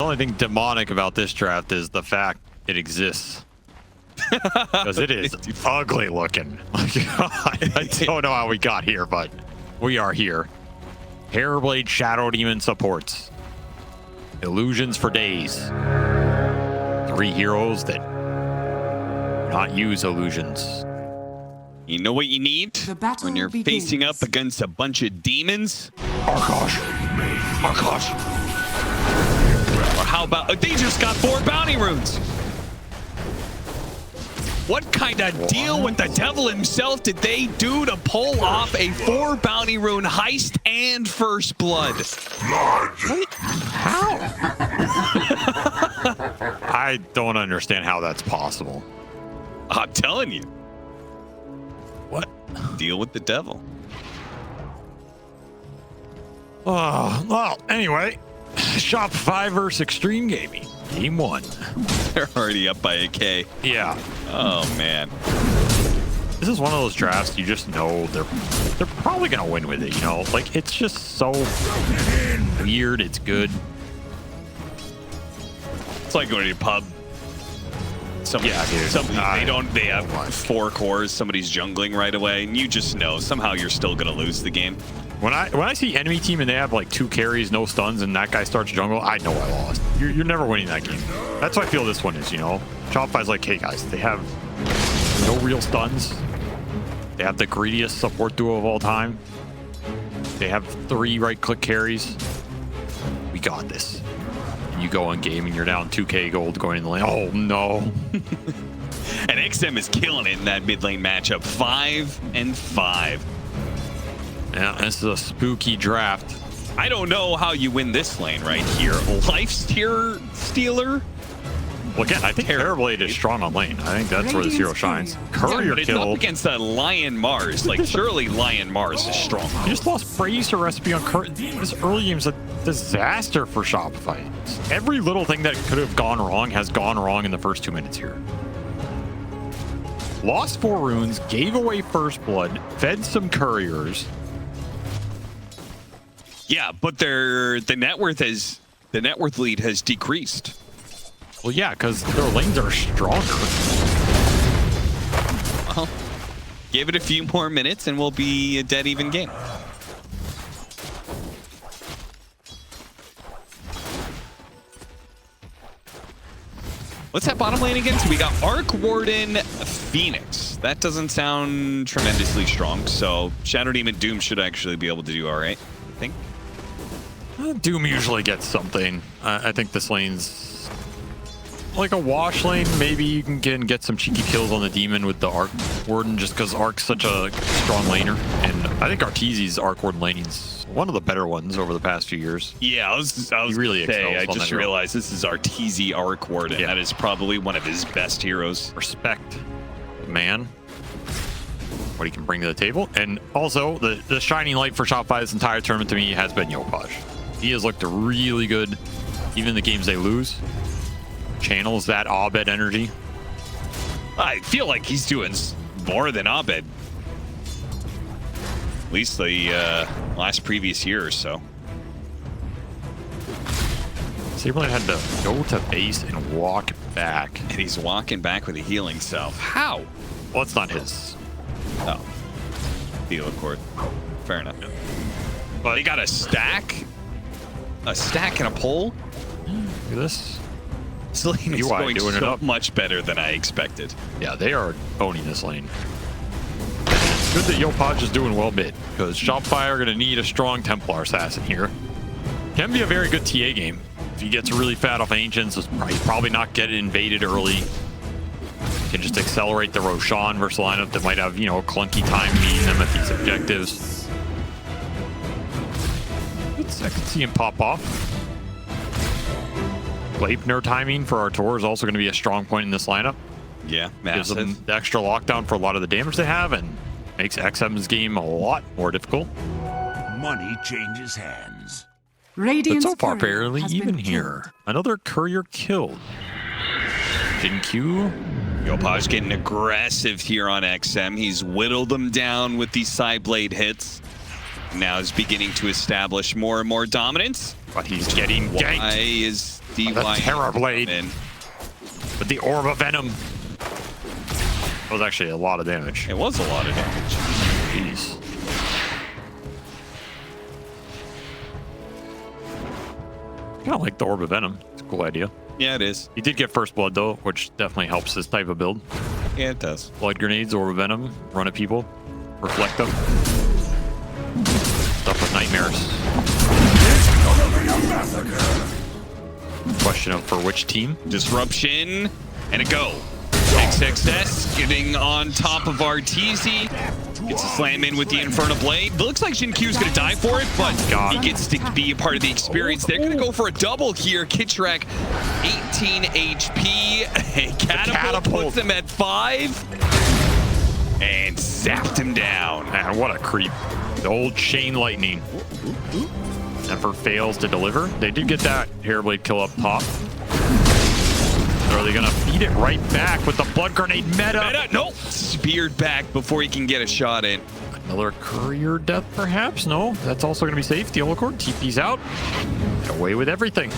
only thing demonic about this draft is the fact it exists. Because it is ugly looking. Like, I don't know how we got here, but we are here. Terrorblade Shadow Demon supports. Illusions for days. 3 heroes that do not use illusions. You know what you need when you're facing up against a bunch of demons? Arkosh. Arkosh. Or how about... they just got 4 bounty runes. What kind of deal with the devil himself did they do to pull off a 4 bounty rune heist and first blood? How? I don't understand how that's possible. I'm telling you. What? Deal with the devil. Oh, well, anyway. Shopify versus Extreme Gaming. Game 1. They're already up by a K. Yeah. Oh, man. This is one of those drafts you just know they're probably going to win with it, you know? Like, it's just so weird. It's good. It's like going to a pub. Somebody, they have 4 cores, somebody's jungling right away, and you just know somehow you're still going to lose the game. When I see enemy team and they have like 2 carries, no stuns, and that guy starts jungle, I know I lost. You're never winning that game. That's what I feel this one is, you know? Shopify's like, hey guys, they have no real stuns. They have the greediest support duo of all time. They have 3 right-click carries. We got this. And you go in game and you're down 2k gold going in the lane. Oh no. And XM is killing it in that mid lane matchup. 5 and 5. Yeah, this is a spooky draft. I don't know how you win this lane right here. Lifestealer Stealer? Well, again, I think Terrorblade is strong on lane. I think that's where this hero shines. Courier but it's kill. up against a Lion Mars. Like, surely Lion Mars is strong. You just lost Bracer recipe on Courier. This early game's a disaster for Shopify. Every little thing that could have gone wrong has gone wrong in the first 2 minutes here. Lost 4 runes, gave away first blood, fed some couriers. Yeah, but the net worth lead has decreased. Well, yeah, because their lanes are stronger. Well, give it a few more minutes and we'll be a dead even game. What's that bottom lane again? So we got Arc Warden Phoenix. That doesn't sound tremendously strong, so Shadow Demon Doom should actually be able to do all right, I think. Doom usually gets something. I think this lane's like a wash lane. Maybe you can get some cheeky kills on the demon with the Arc Warden just because Arc's such a strong laner. And I think Arteezy's Arc Warden laning's one of the better ones over the past few years. Yeah, I was really say, I just realized this is Arteezy Arc Warden. Yeah. That is probably one of his best heroes. Respect, man. What he can bring to the table. And also, the shining light for Shopify this entire tournament to me has been Yopaj. He has looked really good, even in the games they lose. Channels that Abed energy. I feel like he's doing more than Abed. At least the last previous year or so. Saberblade had to go to base and walk back. And he's walking back with a healing self. How? Well, it's not his. Oh. Heal cord. Fair enough. But he got a stack? A stack and a pole? Look at this. This lane is going so much better than I expected. Yeah, they are owning this lane. It's good that Yopaj is doing well mid, because Shopify are going to need a strong Templar assassin here. Can be a very good TA game. If he gets really fat off Ancients, he's probably not getting invaded early. Can just accelerate the Roshan versus a lineup that might have, you know, clunky time meeting them at these objectives. I can see him pop off. Leipner timing for Artur is also going to be a strong point in this lineup. Yeah, massive. Gives them the extra lockdown for a lot of the damage they have and makes XM's game a lot more difficult. Money changes hands. But so far, fairly even here. Another courier killed. Jin Q. Yopaj getting aggressive here on XM. He's whittled them down with these side blade hits. Now is beginning to establish more and more dominance. But he's getting Why ganked. is DY The Terrorblade in? with the Orb of Venom. That was actually a lot of damage. It was a lot of damage. Jeez. Kind of like the Orb of Venom. It's a cool idea. Yeah, it is. He did get first blood though, which definitely helps this type of build. Yeah, it does. Blood grenades, Orb of Venom, run at people, reflect them. Stuff with nightmares. Question of for which team? Disruption and a go. XXS getting on top of RTZ. Gets a slam in with the Infernal Blade. Looks like Jin Q is going to die for it, but God. he gets to be a part of the experience. They're going to go for a double here. Kitrak, 18 HP. A catapult puts him at 5. And zapped him down. Man, what a creep. The old Chain Lightning. Never fails to deliver. They did get that Terrorblade kill up top. So are they going to feed it right back with the blood grenade meta? Nope. Speared back before he can get a shot in. Another courier death, perhaps? No, that's also going to be safe. Diablo Cord, TP's out. Get away with everything.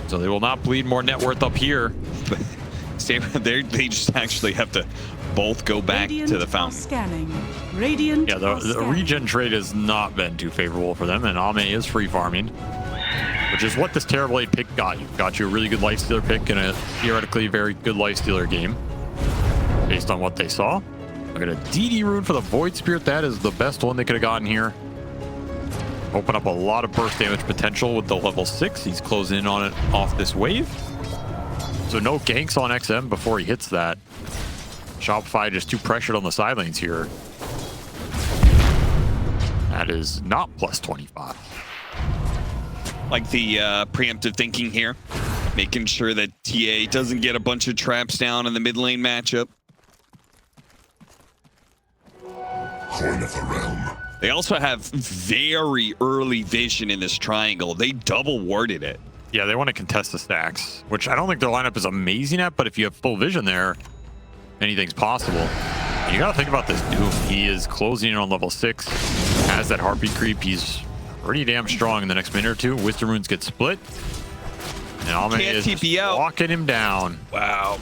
So they will not bleed more net worth up here. They just actually have to both go back to the fountain. Scanning. Radiant. Yeah, the regen trade has not been too favorable for them, and Ame is free farming, which is what this Terrorblade pick got you. Got you a really good lifestealer pick in a theoretically very good lifestealer game, based on what they saw. I got a DD rune for the Void Spirit. That is the best one they could have gotten here. Open up a lot of burst damage potential with the level 6. He's closing in on it off this wave. So no ganks on XM before he hits that. Shopify just too pressured on the side lanes here. That is not plus 25. Like the preemptive thinking here. Making sure that TA doesn't get a bunch of traps down in the mid lane matchup. Coin of the realm. They also have very early vision in this triangle. They double warded it. Yeah, they want to contest the stacks, which I don't think their lineup is amazing at, but if you have full vision there, anything's possible. And you got to think about this Doom. He is closing in on level 6, has that heartbeat creep. He's pretty damn strong in the next minute or two. Wisdom runes get split. And Ame is TP out. walking him down. Wow.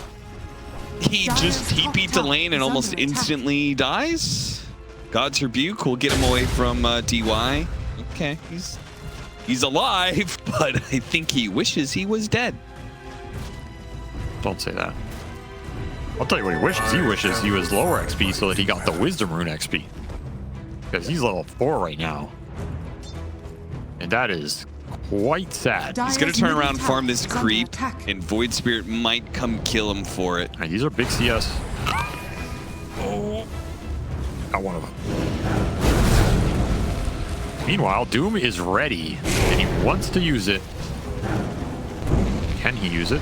He just TP'd to lane and almost instantly dies. God's Rebuke will get him away from DY. Okay, he's alive, but I think he wishes he was dead. Don't say that. I'll tell you what he wishes. He wishes he was lower XP so that he got the Wisdom Rune XP. Because he's level 4 right now. And that is quite sad. He's going to turn around, farm this creep, and Void Spirit might come kill him for it. These are big CS. Oh. Got one of them. Meanwhile, Doom is ready, and he wants to use it. Can he use it?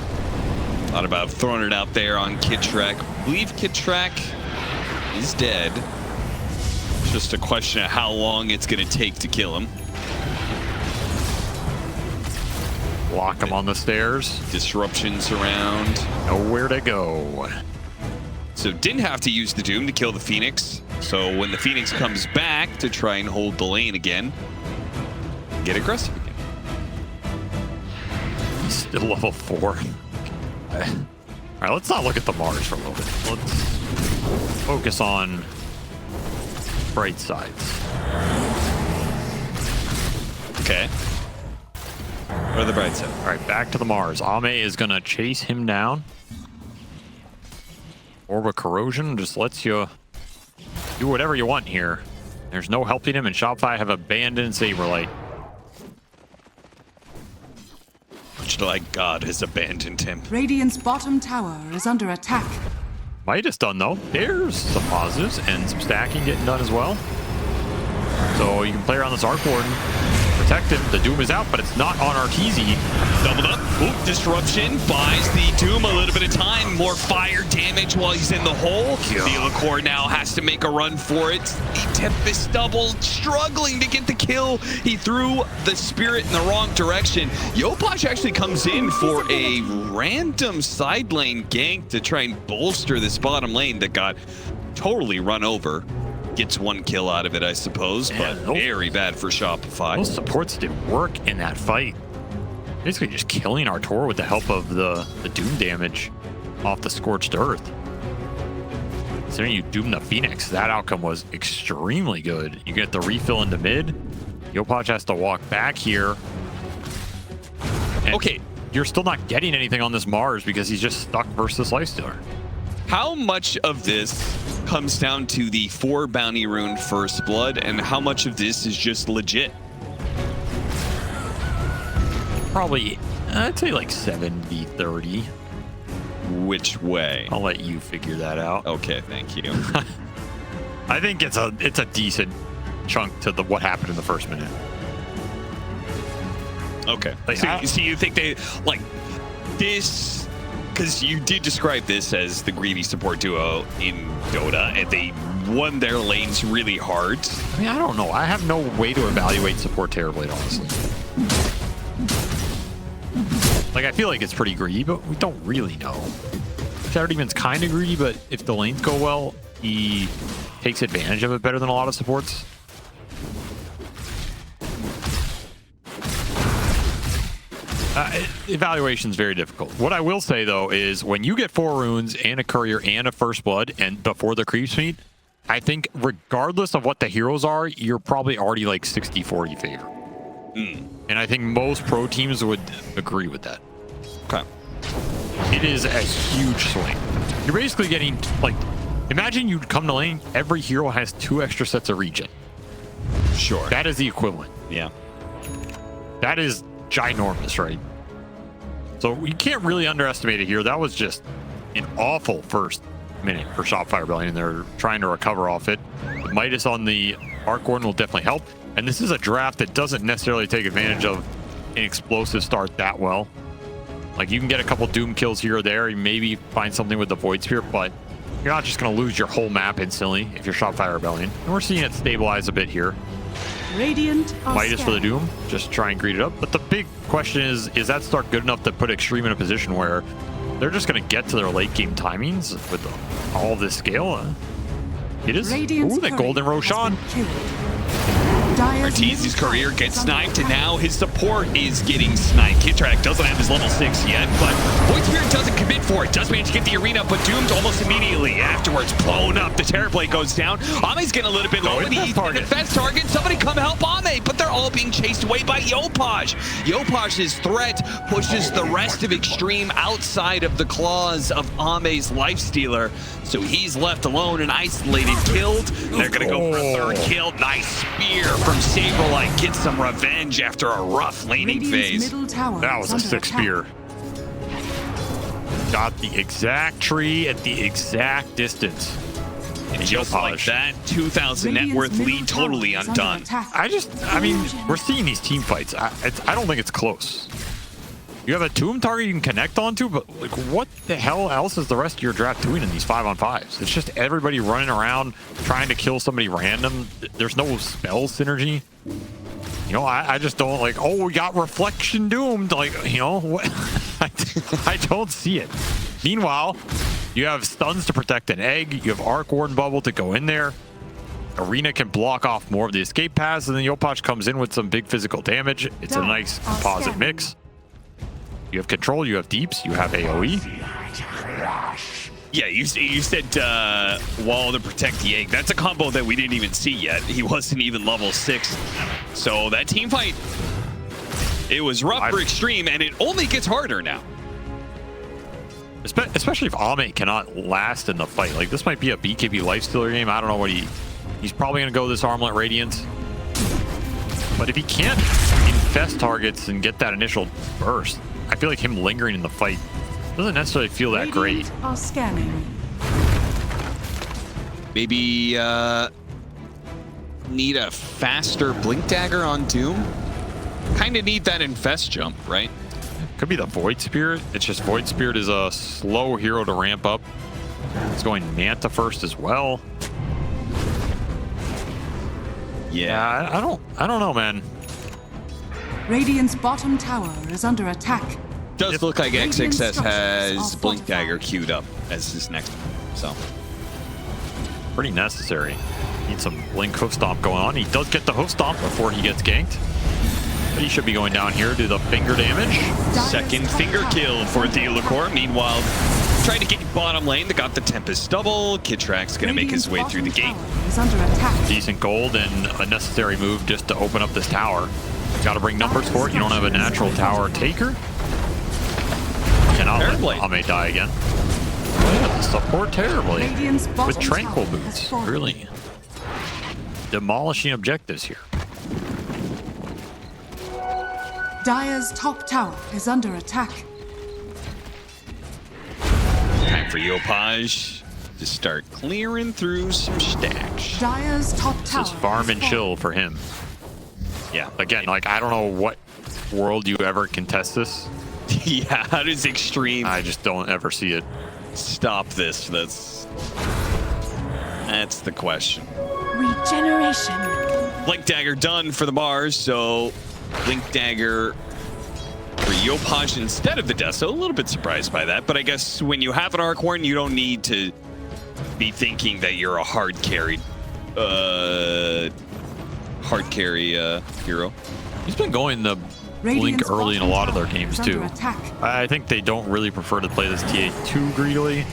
Thought about throwing it out there on Kitrak. I believe Kitrak is dead. It's just a question of how long it's going to take to kill him. Block him on the stairs. Disruptions around. Nowhere to go. So didn't have to use the Doom to kill the Phoenix. So when the Phoenix comes back to try and hold the lane again, get aggressive again. He's still level 4. All right, let's not look at the Mars for a little bit. Let's focus on bright sides. Okay. What are the bright sides? All right, back to the Mars. Ame is going to chase him down. Orb of Corrosion just lets you do whatever you want here. There's no helping him, and Shopify have abandoned Saberlight. Much like God has abandoned him. Radiant's bottom tower is under attack. Midas done, though. There's some positives and some stacking getting done as well. So you can play around this Arc Warden, protect him. The Doom is out, but it's not on Arteezy. Doubled up. Oop, disruption buys the Doom a little bit of time. More fire damage while he's in the hole. The Liquor now has to make a run for it. The Tempest double, struggling to get the kill. He threw the Spirit in the wrong direction. Yopaj actually comes in for a random side lane gank to try and bolster this bottom lane that got totally run over. gets one kill out of it, I suppose, but very bad for Shopify. Those supports did work in that fight. Basically just killing Artur with the help of the Doom damage off the Scorched Earth. Considering you doomed the Phoenix, that outcome was extremely good. You get the refill into mid. Yopaj has to walk back here. Okay. You're still not getting anything on this Mars because he's just stuck versus Lifestealer. How much of this comes down to the 4 bounty rune first blood, and how much of this is just legit? Probably, I'd say like 70-30. Which way? I'll let you figure that out. Okay, thank you. I think it's a decent chunk to what happened in the first minute. Okay. Like, So you think they like this? Because you did describe this as the greedy support duo in Dota, and they won their lanes really hard. I mean, I don't know. I have no way to evaluate support Terrorblade, honestly. Like, I feel like it's pretty greedy, but we don't really know. Shadow Demon's kind of greedy, but if the lanes go well, he takes advantage of it better than a lot of supports. Evaluation's very difficult. What I will say, though, is when you get 4 runes and a courier and a first blood and before the creeps meet, I think regardless of what the heroes are, you're probably already like 60-40 favor. And I think most pro teams would agree with that. Okay. It is a huge swing. You're basically getting, like, imagine you come to lane, every hero has 2 extra sets of regen. Sure. That is the equivalent. Yeah. That is ginormous, right? So we can't really underestimate it here. That was just an awful first minute for Shopify Rebellion. They're trying to recover off it. The Midas on the Arc Warden will definitely help. And this is a draft that doesn't necessarily take advantage of an explosive start that well. Like, you can get a couple Doom kills here or there. You maybe find something with the Void Spear, but you're not just going to lose your whole map instantly if you're Shopify Rebellion. And we're seeing it stabilize a bit here. Radiant Midas for the Doom, just try and greet it up. But the big question is that start good enough to put Extreme in a position where they're just going to get to their late game timings with all this scale? It is. Ooh, the Golden Roshan. Arteezy's career gets sniped, and now his support is getting sniped. Kitrak doesn't have his level 6 yet, but Void Spirit doesn't commit for it. Does manage to get the arena, but doomed almost immediately afterwards. Blown up. The Terrorblade goes down. Ame's getting a little bit low, and he's in the defense target. Somebody come help Ame, but they're all being chased away by Yopaj. Yopaj's threat pushes the rest of Extreme outside of the claws of Ame's Lifestealer, so he's left alone and isolated, killed. They're going to go for a third kill. Nice spear from Saberlight, gets some revenge after a rough laning phase. That was a sick spear. Got the exact tree at the exact distance. And just like that, 2,000 net worth lead totally undone. I mean, we're seeing these team fights. I don't think it's close. You have a tomb target you can connect onto, but like, what the hell else is the rest of your draft doing in these 5-on-5s? It's just everybody running around trying to kill somebody random. There's no spell synergy. You know, I just don't like, oh, we got Reflection doomed. Like, you know, what? I don't see it. Meanwhile, you have stuns to protect an egg. You have Arc Warden Bubble to go in there. Arena can block off more of the escape paths, and then Yopaj comes in with some big physical damage. It's a nice composite mix. You have control, you have deeps, you have AoE. Yeah, you said wall to protect the egg. That's a combo that we didn't even see yet. He wasn't even level 6. So that team fight, it was rough for Extreme, and it only gets harder now. Especially if Ame cannot last in the fight. Like, this might be a BKB Lifestealer game. I don't know what he's probably going to go this Armlet Radiance. But if he can't infest targets and get that initial burst, I feel like him lingering in the fight doesn't necessarily feel that great. Are scanning. Maybe need a faster Blink Dagger on Doom. Kind of need that infest jump, right? Could be the Void Spirit. It's just Void Spirit is a slow hero to ramp up. It's going Manta first as well. Yeah, I don't know, man. Radiant's bottom tower is under attack. Does look like XXS has Blink Dagger queued up as his next one, so pretty necessary. Need some Blink hoof stomp going on. He does get the hoof stomp before he gets ganked. But he should be going down here to the finger damage. Second finger kill for Theolacor. Meanwhile, trying to get bottom lane. They got the Tempest double. Kitrak's going to make his way through the gate. Is under attack. Decent gold and a necessary move just to open up this tower. Got to bring numbers for it. You don't have a natural tower taker. Cannot let Terrorblade. Ame die again. Yeah, support Terrorblade Radiant's bottom with tranquil tower has boots. fallen. Really demolishing objectives here. Dire's top tower is under attack. Time for Yopaj to start clearing through some stacks. Dire's top tower. This is farm has and chill for him. Yeah, again, like, I don't know what world you ever contest this. Yeah, how does Extreme I just don't ever see it. stop this? That's the question. Regeneration. Blink Dagger done for the Mars, so Blink Dagger for Yopaj instead of the Deso. A little bit surprised by that, but I guess when you have an Archworn, you don't need to be thinking that you're a hard carry hero. He's been going the Radiant's Blink early in a bottom lot of their tower games is too. under attack. I think they don't really prefer to play this TA too greedily.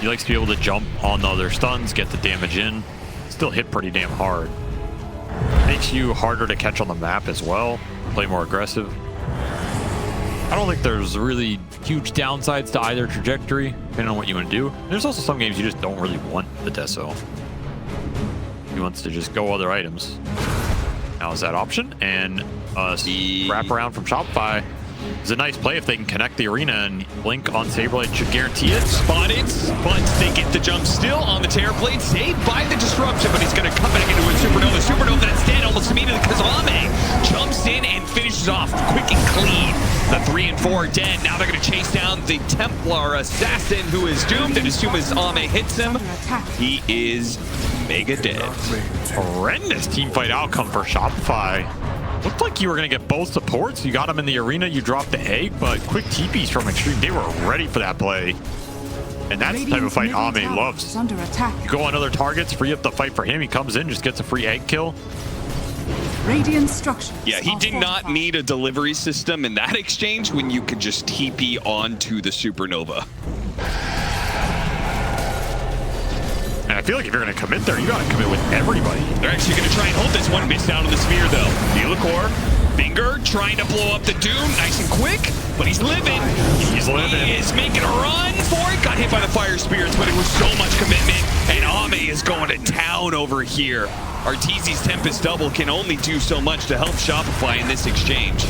He likes to be able to jump on the other stuns, get the damage in, still hit pretty damn hard. Makes you harder to catch on the map as well, play more aggressive. I don't think there's really huge downsides to either trajectory, depending on what you want to do. There's also some games you just don't really want the Deso. He wants to just go other items. Now is that option, and the wraparound from Shopify is a nice play if they can connect the arena, and Blink on Saberblade should guarantee it. Spotted, but they get the jump still on the Terrorblade, saved by the disruption, but he's going to come back into a Supernova. Supernova that's dead almost immediately because Ame jumps in and finishes off quick and clean. The 3 and 4 are dead. Now they're going to chase down the Templar assassin who is doomed, and as soon as Ame hits him, he is mega dead. Horrendous teamfight outcome for Shopify. Looked like you were going to get both supports. You got him in the arena, you dropped the egg, but quick TPs from Extreme. They were ready for that play. And that's the type of fight Ame loves. Is under attack. You go on other targets, free up the fight for him. He comes in, just gets a free egg kill. Radiant structures. Yeah, he are did not fortified. need a delivery system in that exchange when you could just TP onto the Supernova. And I feel like if you're going to commit there, you got to commit with everybody. They're actually going to try and hold this one. Missed out on the spear, though. Theolacor, Finger, trying to blow up the Doom. Nice and quick, but he's living. He's living. He is making a run for it. Got hit by the Fire Spirits, but it was so much commitment. And Ame is going to town over here. Arteezy's Tempest double can only do so much to help Shopify in this exchange.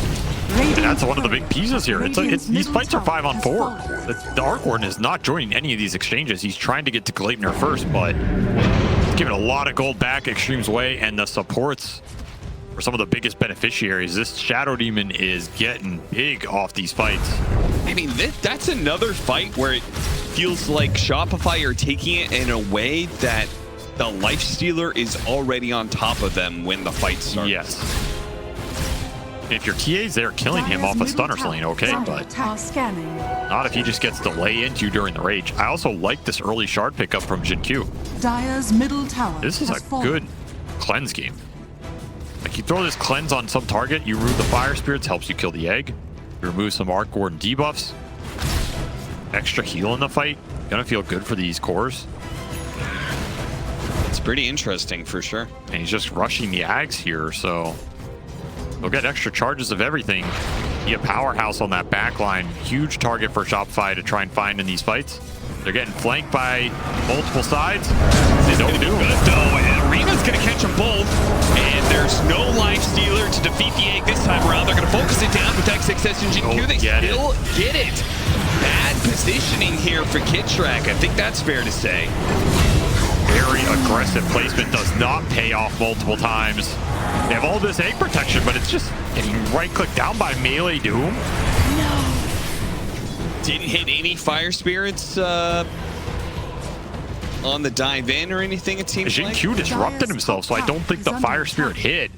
And that's one of the big pieces here. These fights are 5-on-4. The Archworn is not joining any of these exchanges. He's trying to get to Gleipnir first, but he's giving a lot of gold back Extreme's way, and the supports are some of the biggest beneficiaries. This Shadow Demon is getting big off these fights. I mean, that's another fight where it feels like Shopify are taking it in a way that the Lifestealer is already on top of them when the fight starts. Yes. If your TA's there killing him off a stunner lane, okay, but scanning. not if he just gets to lay into you during the rage. I also like this early shard pickup from Jin Q. Dire's middle tower. This is has a fallen. good cleanse game. Like, you throw this cleanse on some target, you remove the Fire Spirits, helps you kill the egg. You remove some Arc Warden debuffs. Extra heal in the fight. Gonna feel good for these cores. It's pretty interesting for sure. And he's just rushing the Ags here, so they'll get extra charges of everything. Be a powerhouse on that back line. Huge target for Shopify to try and find in these fights. They're getting flanked by multiple sides. They don't do Good it. though, and Arena's gonna catch them both, and there's no Lifestealer to defeat the egg this time around. They're gonna focus it down with XXS and Jin Q. They still get it. Bad positioning here for Kitrak. I think that's fair to say. Very aggressive placement, does not pay off multiple times. They have all this egg protection, but it's just getting right-clicked down by melee Doom. Didn't hit any Fire Spirits on the dive in or anything, it seems Jin like. Q disrupted himself, so I don't think the Fire Spirit hit.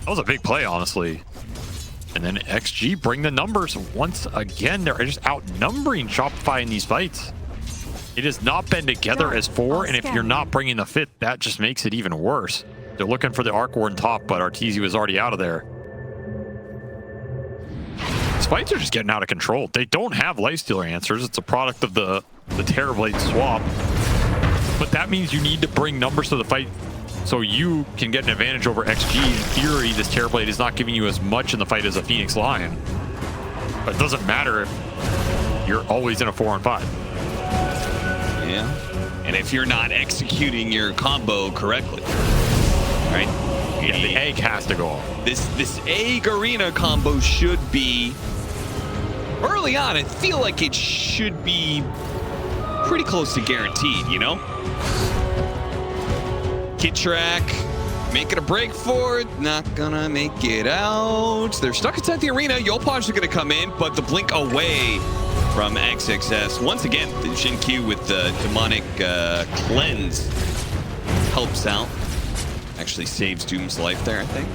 That was a big play, honestly. And then XG bring the numbers once again. They're just outnumbering Shopify in these fights. It has not been together as 4, and if you're not bringing the fit, that just makes it even worse. They're looking for the Arc Warden top, but Arteezy was already out of there. These fights are just getting out of control. They don't have Lifestealer answers. It's a product of the Terrorblade swap. But that means you need to bring numbers to the fight so you can get an advantage over XG. In theory, this Terrorblade is not giving you as much in the fight as a Phoenix Lion. But it doesn't matter if you're always in a 4-on-5. Yeah. And if you're not executing your combo correctly, right? Yeah, the egg has to go off. This egg arena combo should be early on. I feel like it should be pretty close to guaranteed, you know? Kid track, making a break for it, not gonna make it out. They're stuck inside the arena. Yopaj is gonna come in, but the blink away from XXS. Once again, the Shin Q with the demonic cleanse helps out. Actually saves Doom's life there, I think.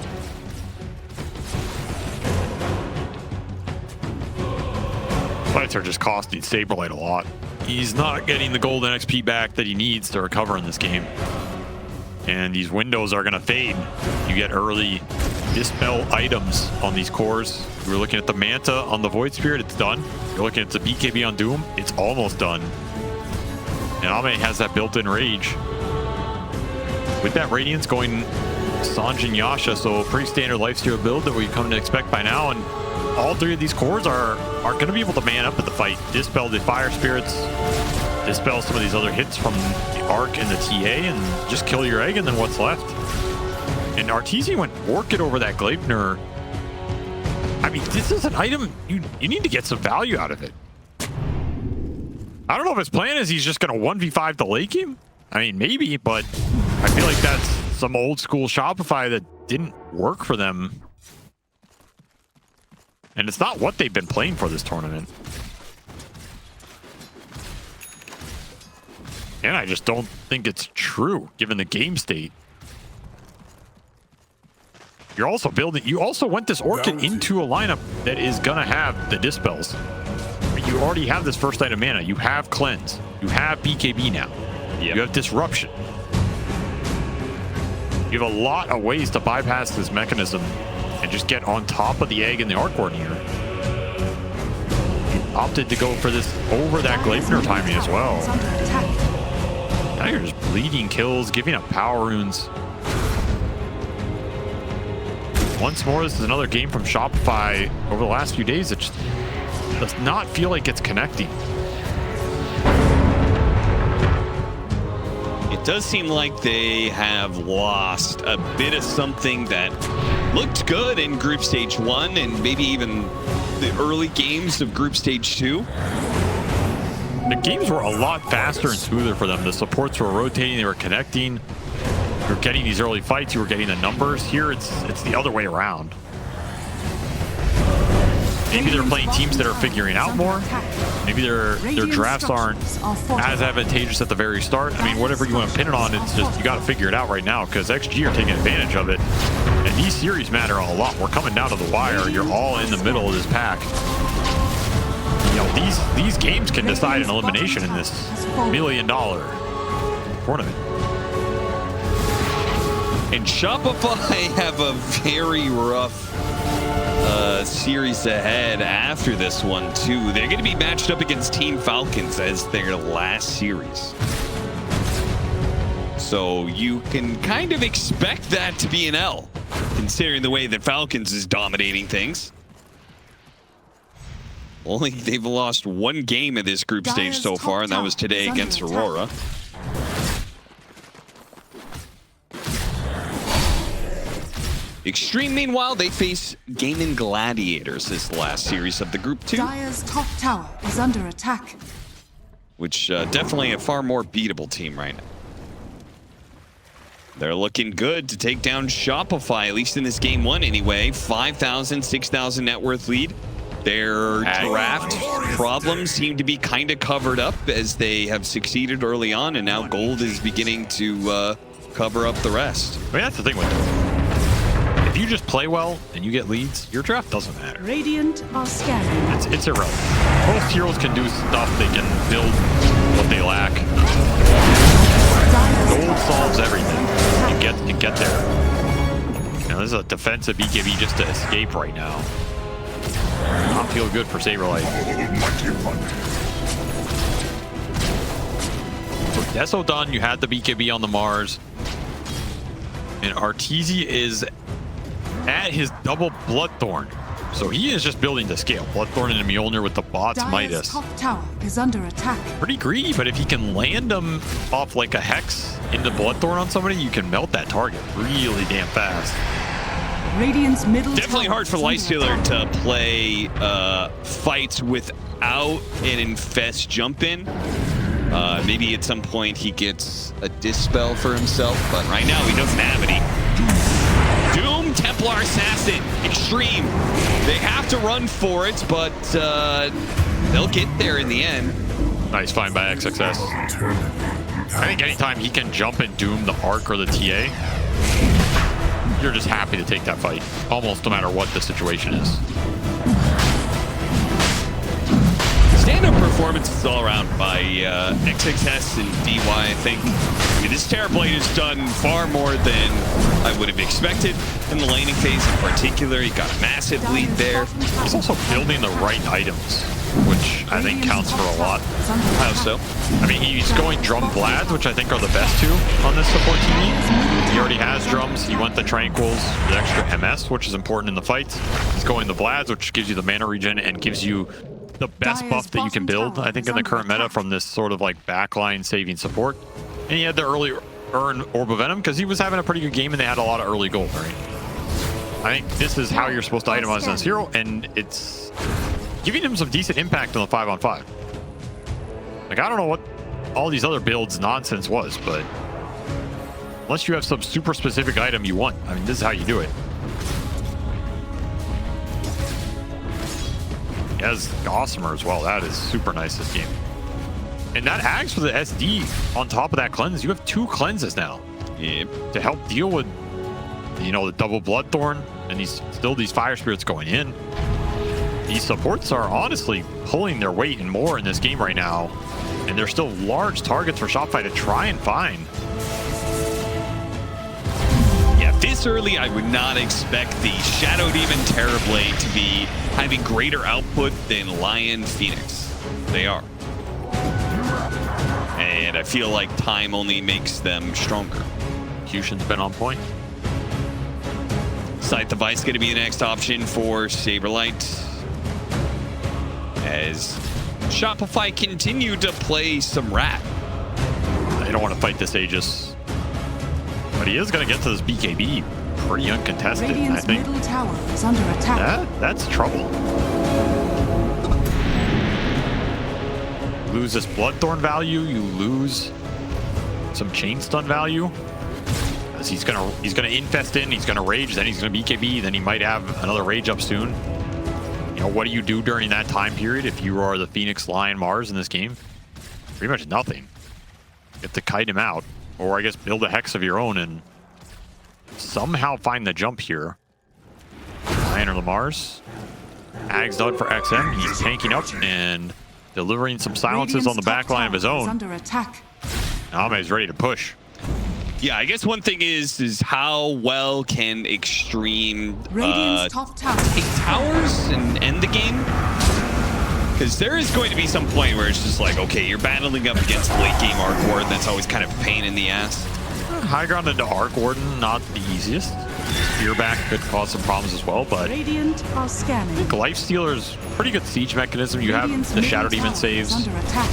Fights are just costing Saberlight a lot. He's not getting the golden XP back that he needs to recover in this game. And these windows are going to fade. You get early dispel items on these cores. We're looking at the Manta on the Void Spirit, it's done. You're looking at the BKB on Doom, it's almost done. And Ame has that built-in rage. With that Radiance going Sanj and Yasha, so a pretty standard lifesteal build that we come to expect by now. And all 3 of these cores are going to be able to man up at the fight. Dispel the Fire Spirits, dispel some of these other hits from the Arc and the TA, and just kill your egg, and then what's left? And Arteezy went Orchid over that Gleipnir. I mean, this is an item, you need to get some value out of it. I don't know if his plan is he's just going to 1v5 the late game. I mean, maybe, but I feel like that's some old school Shopify that didn't work for them. And it's not what they've been playing for this tournament. And I just don't think it's true, given the game state. You're also building, you also went this Orchid into a lineup that is gonna have the dispels. You already have this first item mana. You have Cleanse. You have BKB now. Yep. You have Disruption. You have a lot of ways to bypass this mechanism and just get on top of the egg and the Arc Warden here. You opted to go for this over that Gleipnir timing as well. Now you're just bleeding kills, giving up power runes. Once more, this is another game from Shopify over the last few days that just does not feel like it's connecting. It does seem like they have lost a bit of something that looked good in Group Stage 1 and maybe even the early games of Group Stage 2. The games were a lot faster and smoother for them. The supports were rotating, they were connecting. You were getting these early fights, you were getting the numbers. Here, it's the other way around. Maybe they're playing teams that are figuring out more. Maybe their drafts aren't as advantageous at the very start. I mean, whatever you want to pin it on, it's just you got to figure it out right now because XG are taking advantage of it. And these series matter a lot. We're coming down to the wire. You're all in the middle of this pack. You know, these games can decide an elimination in this $1 million tournament. And Shopify have a very rough series ahead after this one, too. They're going to be matched up against Team Falcons as their last series. So you can kind of expect that to be an L, considering the way that Falcons is dominating things. Only they've lost one game in this group stage so far, and that was today against Aurora. Extreme, meanwhile, they face Gaming Gladiators this last series of the Group 2. Dire's top tower is under attack. Which definitely a far more beatable team right now. They're looking good to take down Shopify, at least in this game 1 anyway. 5,000, 6,000 net worth lead. Their draft problems seem to be kind of covered up as they have succeeded early on, and now gold is beginning to cover up the rest. I mean, that's the thing with If you just play well and you get leads, your draft doesn't matter. Radiant are scanning. It's irrelevant. Most heroes can do stuff. They can build what they lack. Gold solves everything. You get there. Now, this is a defensive BKB just to escape right now. Not feel good for Saberlight. So Deso done. You had the BKB on the Mars. And Arteezy is at his double Bloodthorn. So he is just building to scale. Bloodthorn and Mjolnir with the bots Dire's Midas. top tower is under attack. Pretty greedy, but if he can land them off like a Hex into Bloodthorn on somebody, you can melt that target really damn fast. Radiant's middle Definitely tower hard for is under Lightstealer attack. to play fights without an Infest jump in. Maybe at some point he gets a Dispel for himself, but right now he doesn't have any. Doom, Templar Assassin, Extreme. They have to run for it, but they'll get there in the end. Nice find by XXS. I think anytime he can jump and Doom the Arc or the TA, you're just happy to take that fight, almost no matter what the situation is. Stand-up performances all around by XXS and DY, I think. I mean, this Terrorblade has done far more than I would have expected in the laning phase in particular. He got a massive lead there. He's also building the right items, which I think counts for a lot. How so? I mean, he's going Drum Vlads, which I think are the best two on this support TV. He already has drums. He went the Tranquils, the extra MS, which is important in the fights. He's going the Vlads, which gives you the mana regen and gives you the best buff that you can build, I think, in the current meta from this sort of like backline saving support. And he had the early earn Orb of Venom because he was having a pretty good game and they had a lot of early gold, right? I think this is how you're supposed to itemize this hero, and it's giving him some decent impact on the 5-on-5. Like, I don't know what all these other builds nonsense was, but unless you have some super specific item you want, I mean, this is how you do it. He has Gossamer as well. That is super nice this game. And that Axe for the SD on top of that cleanse. You have 2 cleanses now. Yep. To help deal with, you know, the double Bloodthorn and these Fire Spirits going in. These supports are honestly pulling their weight and more in this game right now. And they're still large targets for Shopify to try and find. Yeah, this early, I would not expect the Shadow Demon Terrorblade to be having greater output than Lion Phoenix. They are. And I feel like time only makes them stronger. Execution's been on point. Scythe Device going to be the next option for Saberlight. As Shopify continue to play some rat. They don't want to fight this Aegis. But he is going to get to this BKB pretty uncontested, Radiant's I think. middle tower is under attack. That's trouble. Lose this Bloodthorn value, you lose some chain stun value. As he's gonna infest in, he's gonna rage, then he's gonna BKB, then he might have another rage up soon. You know, what do you do during that time period if you are the Phoenix, Lion, Mars in this game? Pretty much nothing. You have to kite him out, or I guess build a Hex of your own and somehow find the jump here. Lion or the Mars. Ag's done for XM. He's tanking up and delivering some silences on the back line of his own. Under attack. Ame's ready to push. Yeah, I guess one thing is how well can Extreme Radiant's top tower. take towers and end the game? Because there is going to be some point where it's just like, okay, you're battling up against late game Arc Warden. That's always kind of a pain in the ass. High ground into Arc Warden, not the easiest. Spearback could cause some problems as well, but Radiant are scanning. I think Lifestealer's pretty good siege mechanism. You have Radiant's the Shadow middle Demon tower saves. is under attack.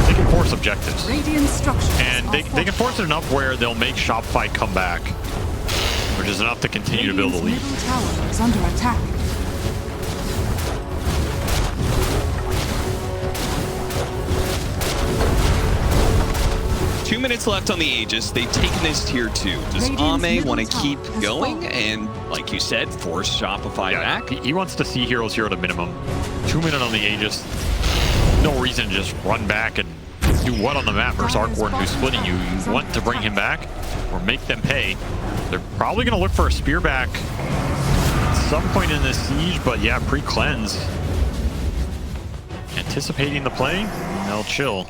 They can force objectives. Radiant structures And they can force it enough where they'll make Shopify come back, which is enough to continue to build a lead. Middle tower is under attack. Two minutes left on the Aegis. They've taken this tier 2. Does Radiant's Ame middle want to tower keep has going fallen. and, like you said, force Shopify Yeah, back? he wants to see heroes here at a minimum. 2 minutes on the Aegis. No reason to just run back and do what on the map versus Arc Warden who's splitting you. You want to bring him back or make them pay. They're probably going to look for a spear back at some point in this siege, but yeah, pre-cleanse. Anticipating the play, they'll chill.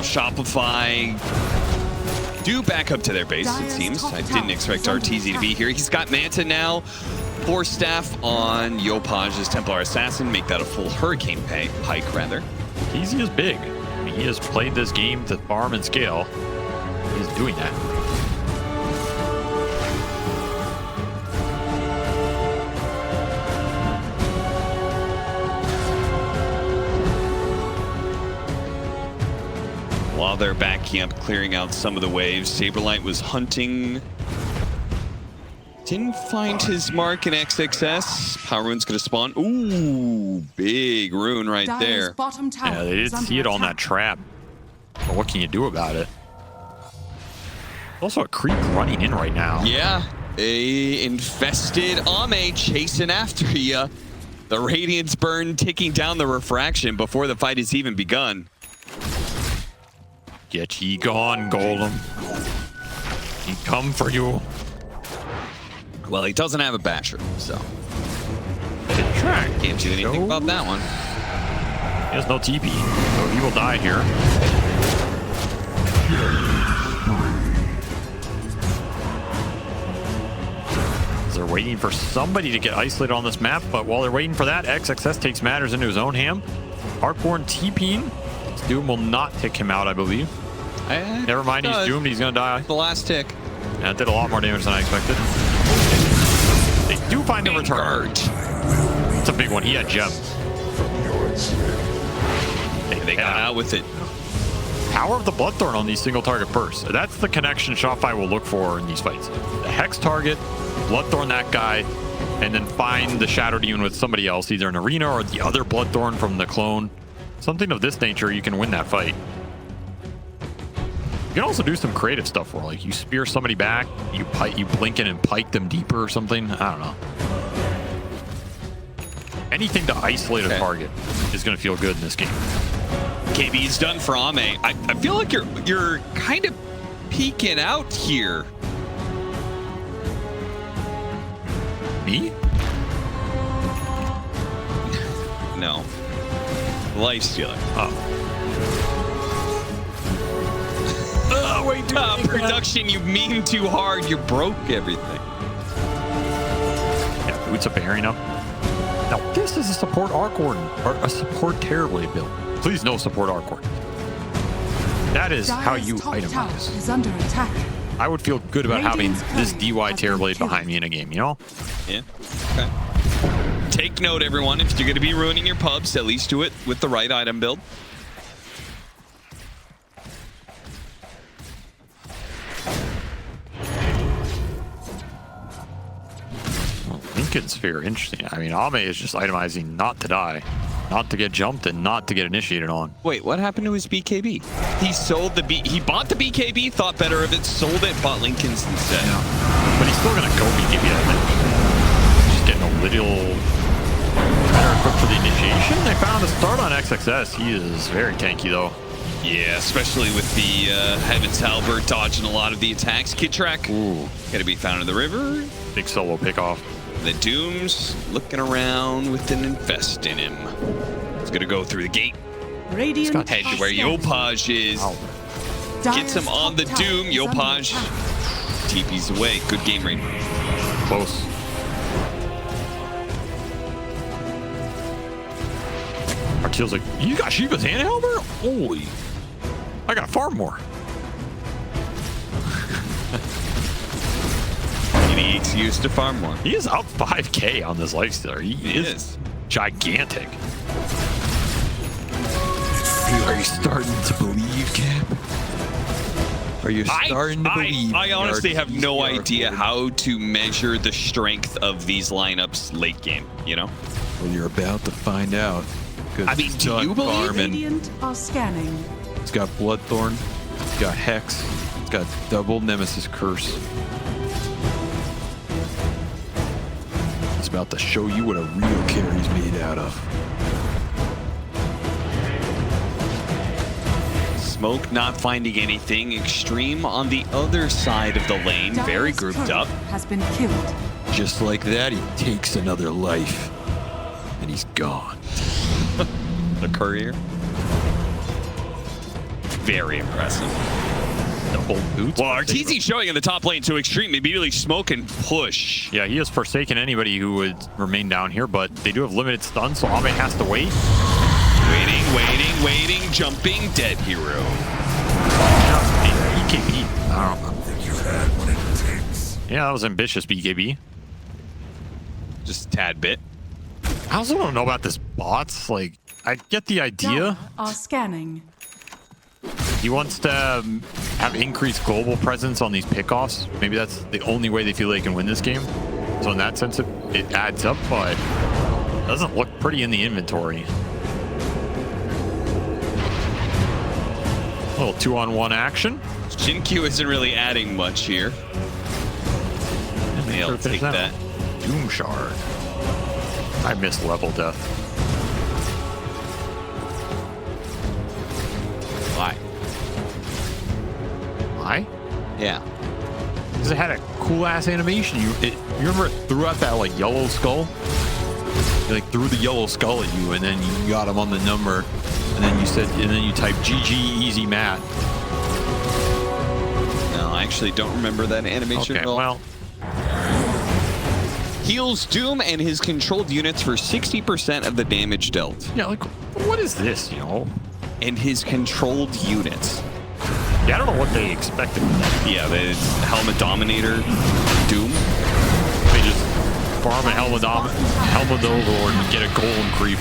Shopify do back up to their base, it seems. I didn't expect RTZ to be here. He's got Manta now. 4 staff on Yopaj's Templar Assassin. Make that a full Hurricane Pike, rather. Easy is big. I mean, he has played this game to farm and scale. He's doing that. While they're backing up, clearing out some of the waves, Saberlight was hunting. Didn't find his mark in XXS. Power Rune's gonna spawn. Ooh, big rune right there. Bottom tower Yeah, they didn't see it on that trap. But what can you do about it? Also a creep running in right now. Yeah, a infested Ame chasing after you. The Radiance Burn ticking down the refraction before the fight has even begun. Get ye gone, Golem. He come for you. Well, he doesn't have a basher, so Track. can't do anything about that one. He has no TP, so he will die here. They're waiting for somebody to get isolated on this map, but while they're waiting for that, XXS takes matters into his own hand. Arcborn TPing. Doom will not tick him out, I believe. Never mind, he's doomed. He's going to die. The last tick. Yeah, it did a lot more damage than I expected. They do find a return. It's a big one. He had gem. They got out with it. Power of the Bloodthorn on these single target bursts. That's the connection Shopify will look for in these fights. The Hex target, Bloodthorn that guy, and then find the Shadow Demon with somebody else, either an Arena or the other Bloodthorn from the clone. Something of this nature, you can win that fight. You can also do some creative stuff where, like, you spear somebody back, you blink in and pike them deeper or something. I don't know. Anything to isolate a target is going to feel good in this game. KB is done for Ame. I feel like you're kind of peeking out here. Me? No. Life stealer. Oh, wait, production, you mean too hard. You broke everything. Yeah, boots up bearing up. Now, this is a support Arcborn, or a support Terrorblade build. Please no support Arcborn. That is how you itemize. Is under attack. I would feel good about having this DY Terrorblade behind me in a game, you know? Yeah. Okay. Take note, everyone. If you're going to be ruining your pubs, at least do it with the right item build. Lincoln Sphere, interesting. I mean, Ame is just itemizing not to die, not to get jumped, and not to get initiated on. Wait, what happened to his BKB? He sold the he bought the BKB, thought better of it, sold it, bought Lincoln's instead. Yeah. But he's still gonna go BKB, I think. Just getting a little better equipped for the initiation. They found a start on XXS. He is very tanky though. Yeah, especially with the Heaven's Halberd dodging a lot of the attacks. Kid Track, gotta be found in the river. Big solo pickoff. The Doom's looking around with an infest in him. He's gonna go through the gate. Radiant Head to where Yopaj is. Wow. Gets him on the Doom. Yopaj TP's away. Good game rate. Close. Arteel's like, you got Shiva's handhelder? Holy. I gotta farm more. He needs used to farm more. He is up 5K on this lifestealer. He is gigantic. Are you starting to believe, Cap? Are you starting to believe? I honestly have no idea how to measure the strength of these lineups late game, you know? Well, you're about to find out. I mean, do you believe? Radiant are scanning. It's got Bloodthorn, it's got Hex, it's got double Nemesis Curse. It's about to show you what a real carry's made out of. smoke, not finding anything. Extreme on the other side of the lane, very Dire's grouped turret up. Has been killed. Just like that, he takes another life. And he's gone. The courier. Very impressive. Double boots. Well, RTZ showing in the top lane to Extreme, immediately smoke and push. Yeah, he has forsaken anybody who would remain down here, but they do have limited stun, so Ame has to wait. Waiting, jumping, dead hero. BKB. I don't know. Think you've had what it takes. Yeah, that was ambitious, BKB. Just a tad bit. I also don't know about this bots. Like, I get the idea. Dire are scanning. He wants to have increased global presence on these pickoffs. Maybe that's the only way they feel they can win this game. So in that sense, it adds up, but it doesn't look pretty in the inventory. A little 2-on-1 action. Jinkyu isn't really adding much here. They'll take that. Doom Shard. I missed level death. Why? Why? Yeah. Because it had a cool ass animation. You remember it threw out that like yellow skull? It, like threw the yellow skull at you, and then you got him on the number, and then you typed GG easy math. No, I actually don't remember that animation Okay, at all. well, Heals Doom and his controlled units for 60% of the damage dealt. yeah, like what is this? You know? And his controlled units. Yeah, I don't know what they expected from that. Yeah, the Helmet Dominator Doom. They just farm a Helmet Overlord and get a golem creep.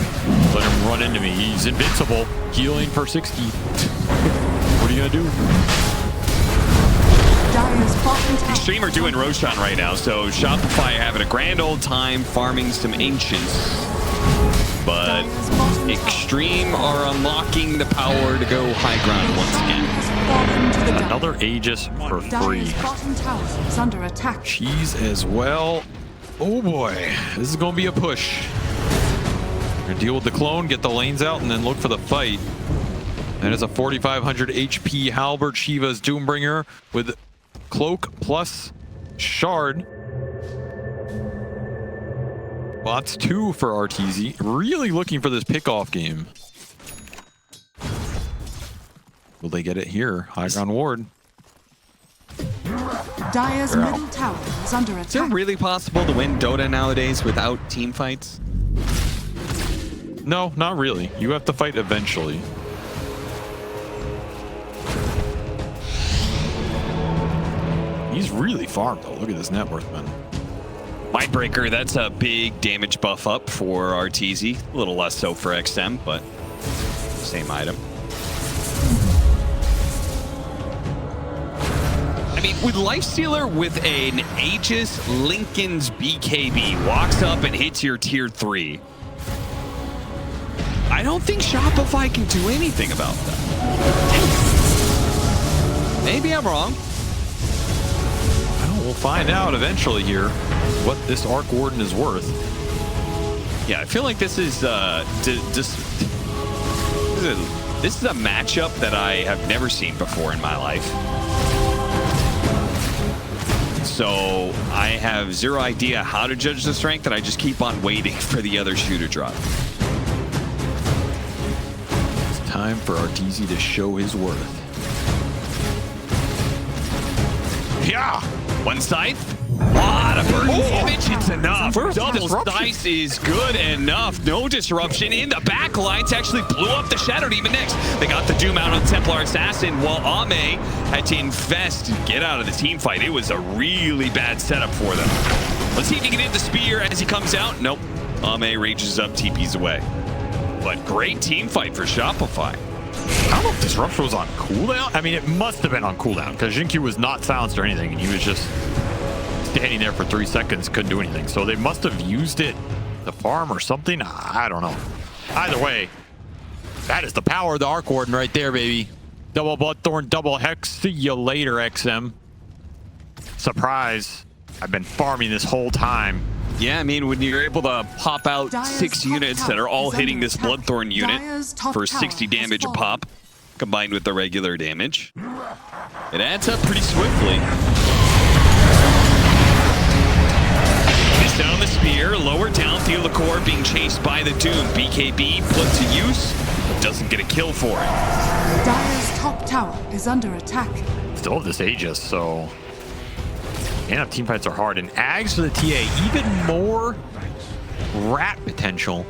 Let him run into me. He's invincible. Healing for 60. What are you gonna do? Dire's bottom tower. Extreme are doing Roshan right now, so Shopify having a grand old time farming some Ancients. But Dire's bottom Extreme are unlocking the power to go high ground once again. has fallen to the dark. Another Aegis for free. Dire's bottom tower is under attack. Cheese as well. Oh boy, this is gonna be a push. We're gonna deal with the clone, get the lanes out, and then look for the fight. That is a 4,500 HP Halberd Shiva's Doombringer with Cloak plus Shard. Bots 2 for RTZ. Really looking for this pickoff game. Will they get it here? High ground ward. Dire's middle tower is under Is it attack. really possible to win Dota nowadays without team fights? No, not really. You have to fight eventually. He's really farmed though. Look at this net worth, man. Mindbreaker, that's a big damage buff up for RTZ. A little less so for XM, but same item. I mean, with Lifestealer with an Aegis Lincoln's BKB walks up and hits your tier 3. I don't think Shopify can do anything about that. Maybe I'm wrong. Well, we'll find out eventually here what this Arc Warden is worth. Yeah, I feel like this is this is a matchup that I have never seen before in my life. So I have zero idea how to judge the strength, and I just keep on waiting for the other shoe to drop. It's time for RTZ to show his worth. Yeah, one scythe. Lot of burn damage, it's enough. Double slice is good enough. No disruption in the back lines. Actually blew up the Shadow Demon next. They got the Doom out on the Templar Assassin while Ame had to invest and get out of the team fight. It was a really bad setup for them. Let's see if he can hit the spear as he comes out. Nope. Ame rages up, TP's away. But great team fight for Shopify. I don't know if Disruption was on cooldown. I mean, it must have been on cooldown because Jinkyu was not silenced or anything, and he was just standing there for 3 seconds, couldn't do anything. So they must have used it to farm or something. I don't know. Either way, that is the power of the Arc Warden right there, baby. Double Bloodthorn, double Hex. See you later, XM. Surprise. I've been farming this whole time. Yeah, I mean, when you're able to pop out Dire's 6 top units that are all tower is hitting under this attack. Bloodthorn unit Dire's top for tower 60 has damage a fallen. pop, combined with the regular damage. It adds up pretty swiftly. Missed out on the spear, lower down, Theolacor being chased by the Doom. BKB put to use, but doesn't get a kill for it. Dire's top tower is under attack. Still have this Aegis, so yeah, team fights are hard. And Ags for the TA, even more rat potential.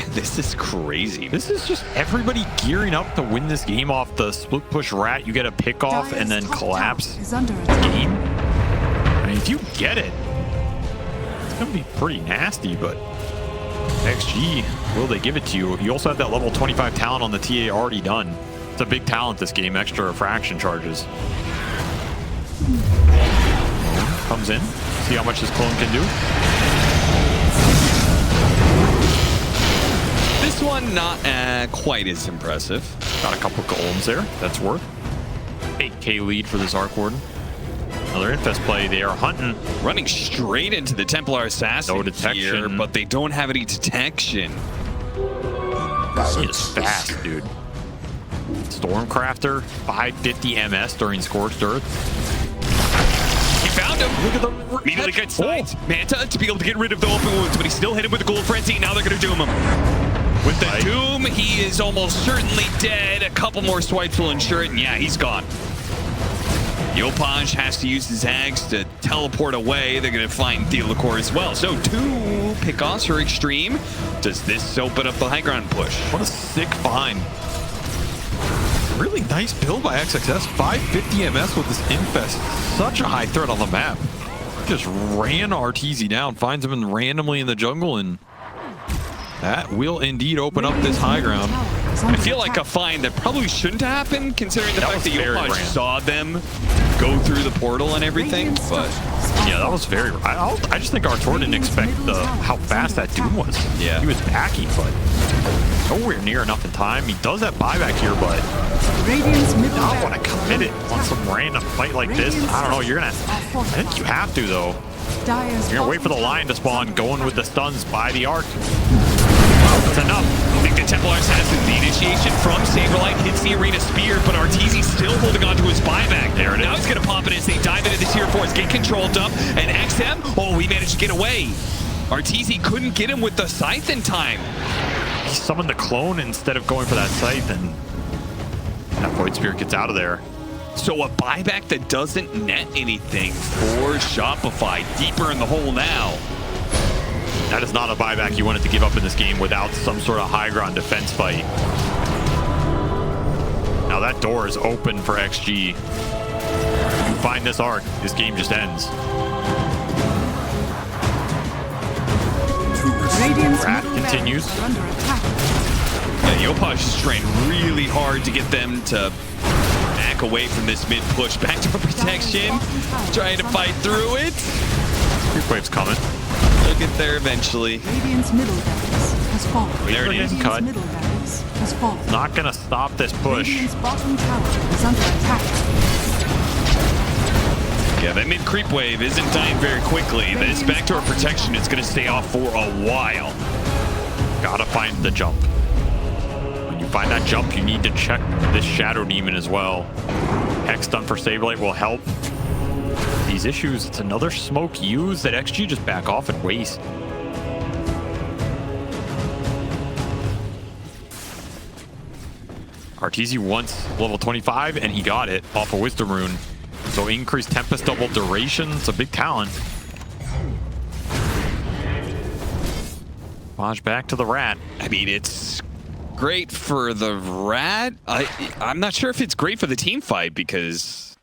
This is crazy. This is just everybody gearing up to win this game off the split push rat. You get a pick off and then collapse is under attack. game. I mean, if you get it, it's gonna be pretty nasty. But XG, will they give it to you? You also have that level 25 talent on the TA already done. It's a big talent this game. Extra refraction charges. Comes in. See how much this clone can do. This one not quite as impressive. Got a couple golems there. That's worth 8k lead for this Arc Warden. Another Infest play. They are hunting. Running straight into the Templar Assassin No detection. here, but they don't have any detection. He is fast, dude. Stormcrafter, 550 MS during Scorched Earth. He found him. Look at the Immediately gets sniped. Manta to be able to get rid of the open wounds, but he still hit him with the Gold Frenzy. Now they're going to doom him. With the Doom, he is almost certainly dead. A couple more swipes will ensure it, and yeah, he's gone. Yopaj has to use his Ags to teleport away. They're going to find Theolacor as well. So 2 pickoffs for Extreme. Does this open up the high ground push? What a sick find. Really nice build by XXS. 550 MS with this Infest. Such a high threat on the map. Just ran RTZ down, finds him randomly in the jungle, and that will indeed open up this high ground. I feel like a find that probably shouldn't happen, considering the fact that Yopaj saw them go through the portal and everything. But yeah, that was very. I just think Artur didn't expect how fast that Doom was. Yeah, he was backing, but nowhere near enough in time. He does have buyback here, but I want to commit it on some random fight like this. I don't know. You're gonna. I think you have to though. You're gonna wait for the line to spawn, going with the stuns by the arc. That's enough. I think the Templar Assassin, the initiation from Saberlight hits the arena spear, but Arteezy still holding on to his buyback. There it is. Now he's going to pop it as they dive into the tier 4s, get controlled up, and XM, oh, he managed to get away. Arteezy couldn't get him with the Scythe in time. He summoned the clone instead of going for that Scythe, and that Void Spirit gets out of there. So a buyback that doesn't net anything for Shopify, deeper in the hole now. That is not a buyback you wanted to give up in this game without some sort of high ground defense fight. Now that door is open for XG. If you find this arc, this game just ends. Rat continues. Yeah, Yopaj is trying really hard to get them to back away from this mid push. Back to protection, trying to fight through it. Creep wave's coming. They'll get there eventually. Radiant's middle barracks has fallen. There it is. Cut. Middle barracks has fallen. Not gonna stop this push. Radiant's bottom tower is under attack. Yeah, that mid creep wave isn't dying very quickly. This backdoor protection is going to stay off for a while. Gotta find the jump. When you find that jump, you need to check this Shadow Demon as well. Hex stun for Saberlight will help. These issues, it's another smoke used that XG just back off and waste. Arteezy wants level 25 and he got it off a Wisdom Rune. So increased Tempest double duration, it's a big talent. Maj back to the rat. I mean, it's great for the rat. I'm not sure if it's great for the team fight because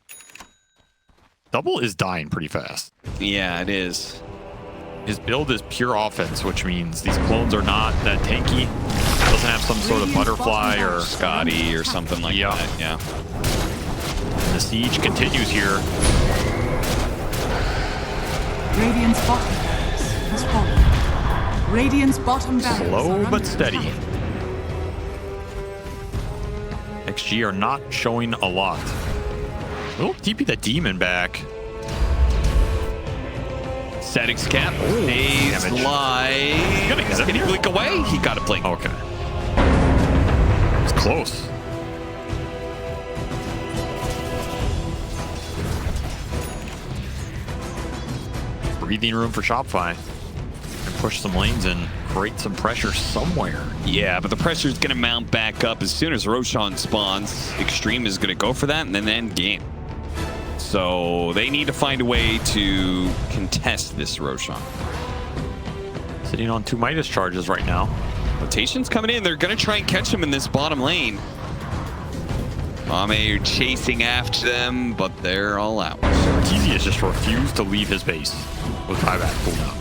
Double is dying pretty fast. yeah, it is. His build is pure offense, which means these clones are not that tanky. Doesn't have some sort of butterfly or Scotty or something like that. Yeah. The siege continues here. Radiant's bottom barracks has fallen. Radiant's bottom barracks Slow are but under steady. attack. XG are not showing a lot. Oh, TP the demon back. Static's cap. Damage. Can he blink away? He got a blink. Okay. It's close. breathing room for Shopify and push some lanes and create some pressure somewhere. Yeah, but the pressure is going to mount back up as soon as Roshan spawns. Extreme is going to go for that and then end game. So they need to find a way to contest this Roshan. Sitting on 2 Midas charges right now. Rotation's coming in. They're going to try and catch him in this bottom lane. Mame chasing after them, but they're all out. Teasy has just refused to leave his base with buyback cooldown.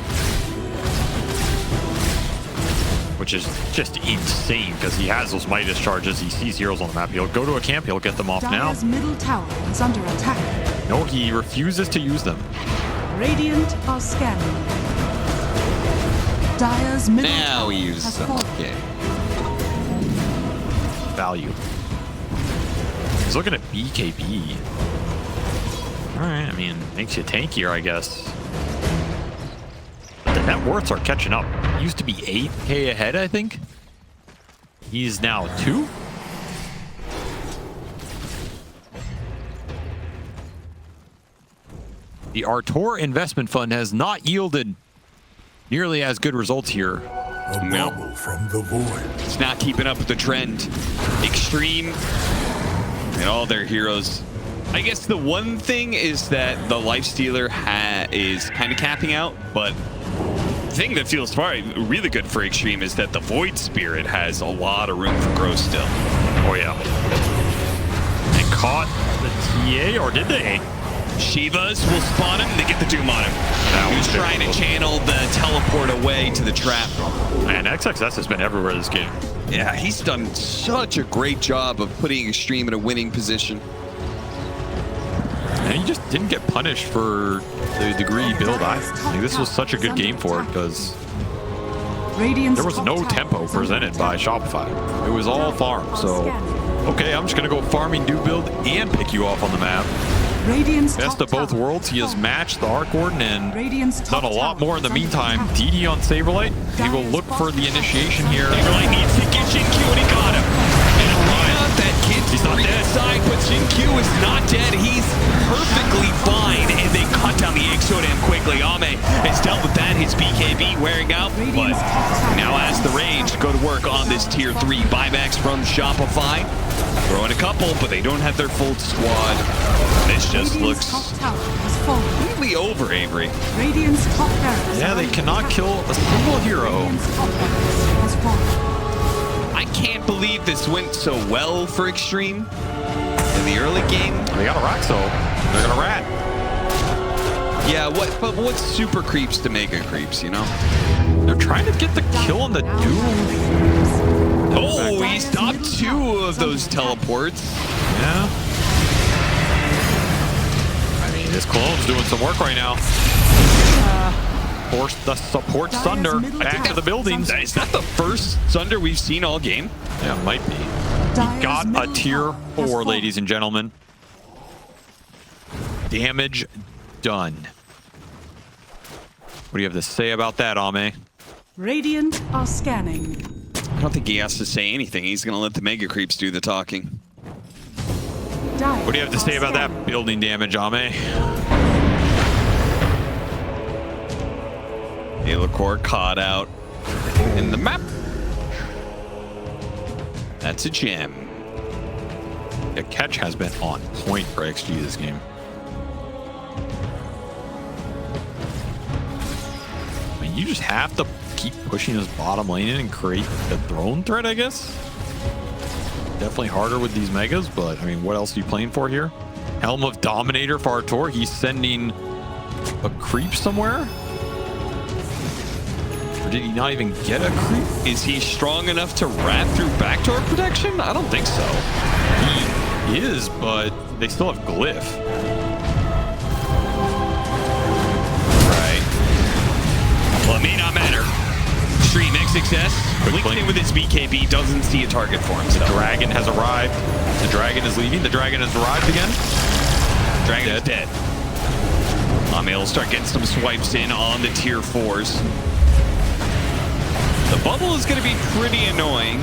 Which is just insane because he has those Midas charges. He sees heroes on the map. He'll go to a camp. He'll get them off now. Dire's middle tower is under attack. No, he refuses to use them. Radiant are scanning. Dire's middle Now tower we use has some. fallen. Okay. Value. He's looking at BKB. All right, I mean, makes you tankier, I guess. The net worths are catching up. Used to be 8K ahead, I think. He's now 2. The Artor investment fund has not yielded nearly as good results here. A bubble from the void. It's not keeping up with the trend. Extreme and all their heroes. I guess the one thing is that the Lifestealer is kind of capping out, but the thing that feels really good for Extreme is that the Void Spirit has a lot of room for growth still. Oh, yeah. They caught the TA, or did they? Shivas will spawn him, they get the Doom on him. He was was trying to channel the teleport away to the trap. Man, XXS has been everywhere this game. Yeah, he's done such a great job of putting Extreme in a winning position. And he just didn't get punished for the degree build either. Like, this was such a good game for it because there was no tempo presented by Shopify. It was all farm. So, okay, I'm just going to go farming, do build, and pick you off on the map. Best of both worlds. He has matched the Arc Warden and done a lot more in the meantime. DD on Saberlight. He will look for the initiation here. Saberlight needs to get Shin Q and he got him. And Arena, that kid's not dead side, but Shin Q is not dead. He's perfectly fine. And they cut down the egg so damn quickly. Ame has dealt with that. His BKB wearing out. But now has the rage to go to work on this tier 3. Buybacks from Shopify. Throwing a couple, but they don't have their full squad. This just looks completely over, Avery. Yeah, they cannot kill a single hero. I can't believe this went so well for Extreme in the early game. They got a Roxo. They're gonna rat. Yeah, but what's super creeps to mega creeps, you know? They're trying to get the kill on the Doom. Oh, he stopped 2 of those teleports. Yeah. I mean, this clone's doing some work right now. Force the support Thunder back to the buildings. Is that the first Thunder we've seen all game? Yeah, it might be. He got a tier 4, ladies and gentlemen. Damage done. What do you have to say about that, Ame? Radiant are scanning. I don't think he has to say anything. He's going to let the mega creeps do the talking. What do you have to say about that building damage, Ame? Alicorp caught out in the map. That's a gem. The catch has been on point for XG this game. I mean, you just have to keep pushing his bottom lane in and create the throne threat, I guess. Definitely harder with these megas, but I mean, what else are you playing for here? Helm of Dominator for Artor. He's sending a creep somewhere? Or did he not even get a creep? Is he strong enough to rat through backdoor protection? I don't think so. He is, but they still have Glyph. Right. Well, it may not matter. Extreme XXS links in with his BKB, doesn't see a target for himself. The dragon has arrived. The dragon is leaving. The dragon has arrived again. Dragon is dead. Ame will start getting some swipes in on the tier 4s. The bubble is going to be pretty annoying.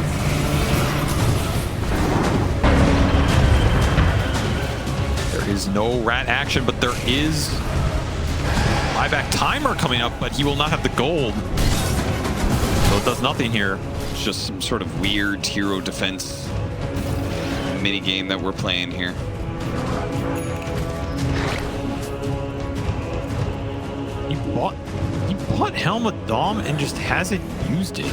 There is no rat action, but there is buyback timer coming up, but he will not have the gold. So it does nothing here. It's just some sort of weird hero defense mini game that we're playing here. He bought Helmet Dom and just hasn't used it.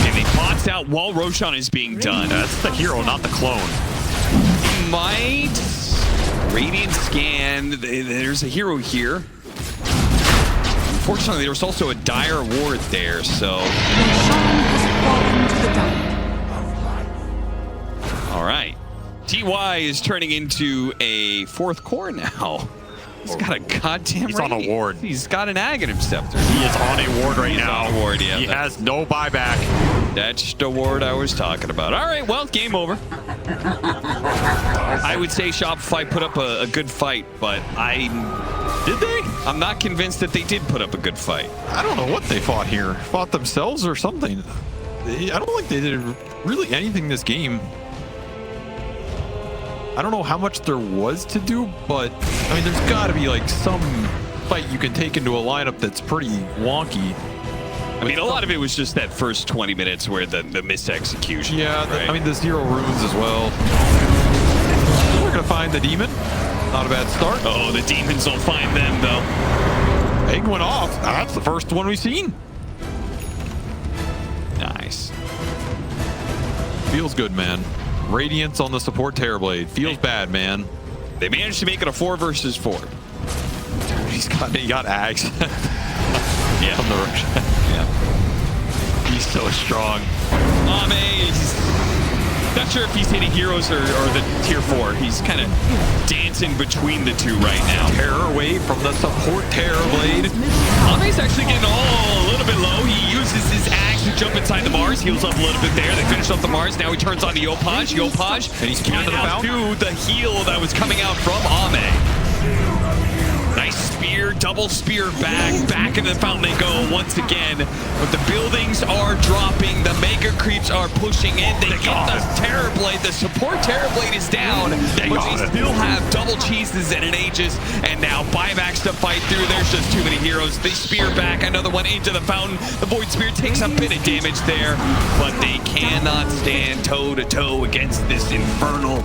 And he bots out while Roshan is being done. That's the hero, not the clone. Might Radiant scan. There's a hero here. Unfortunately, there was also a dire ward there, so. Roshan has fallen to the dire. All right. TY is turning into a fourth core now. He's got a goddamn He's on a ward. He's got an Aghanim Scepter. He is on a ward right He's now. on a ward, yeah. He has no buyback. That's the ward I was talking about. All right, well, game over. I would say Shopify put up a good fight, but did they? I'm not convinced that they did put up a good fight. I don't know what they fought here. Fought themselves or something. I don't think they did really anything this game. I don't know how much there was to do, but I mean, there's got to be like some fight you can take into a lineup that's pretty wonky. I mean, a lot of it was just that first 20 minutes where the mis-execution. Yeah, right? I mean, the 0 runes as well. We're going to find the demon. Not a bad start. Oh, the demons will find them, though. Egg went off. That's the first one we've seen. Nice. Feels good, man. Radiance on the support Terrorblade. Feels bad, man. They managed to make it a 4 versus 4. He got Ags. Yeah. From the rush. Yeah. He's so strong. He's not sure if he's hitting heroes or the tier 4. He's kind of dancing between the two right now. Terror wave from the support Terrorblade. Ame's actually getting a little bit low. He uses his axe to jump inside the Mars. Heals up a little bit there. They finish off the Mars. Now he turns on the Yopaj. And he's right out to the heal that was coming out from Ame. Nice spear, double spear back into the fountain they go once again. But the buildings are dropping, the mega creeps are pushing in. They get the Terrorblade, the support Terrorblade is down, but they still have double cheeses and an Aegis, and now buybacks to fight through. There's just too many heroes. They spear back, another one into the fountain. The Void Spear takes a bit of damage there, but they cannot stand toe-to-toe against this infernal